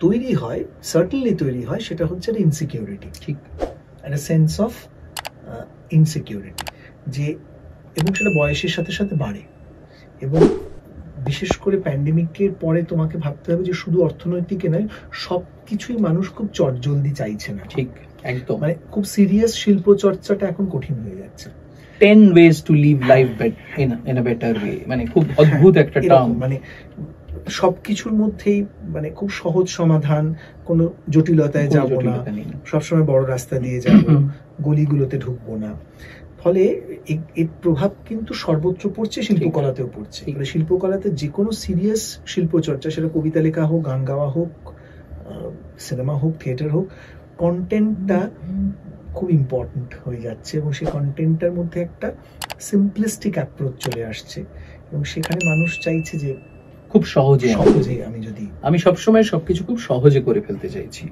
তৈরি হয়, সার্টেনলি তৈরি হয়, সেটা হচ্ছে একটা ইনসিকিউরিটি, ঠিক, একটা সেন্স অফ ইনসিকিউরিটি, যে এবং সেটা বয়সের সাথে সাথে বাড়ে। এবং বিশেষ করে প্যান্ডেমিকের পরে তোমাকে ভাবতে হবে যে শুধু অর্থনৈতিক নয়, সবকিছুই মানুষ খুব চটজলদি চাইছে না। ঠিক, একদম। মানে খুব সিরিয়াস শিল্প চর্চাটা এখন কঠিন হয়ে যাচ্ছে। 10 ways to live life in a better way, মানে খুব অদ্ভুত একটা টার্ম। মানে সবকিছুর মধ্যেই মানে খুব সহজ সমাধান, কোনো জটিলতায় যাব না, সবসময় বড় রাস্তা দিয়ে যাব, গলিগুলোতে ঢুকবো না। ফলে এর প্রভাব কিন্তু সর্বত্র পড়ছে, শিল্পকলাতেও পড়ছে। শিল্পকলাতে যে কোনো সিরিয়াস শিল্পচর্চা, সেটা কবিতা লেখা হোক, গান গাওয়া হোক, সিনেমা হোক, থিয়েটার হোক, কন্টেন্টটা খুব ইম্পর্টেন্ট হয়ে যাচ্ছে এবং সেই কন্টেন্টটার মধ্যে একটা সিম্পলিস্টিক অ্যাপ্রোচ চলে আসছে এবং সেখানে মানুষ চাইছে যে খুব সহজে আমি সবসময় সবকিছু খুব সহজে করে ফেলতে চাইছি।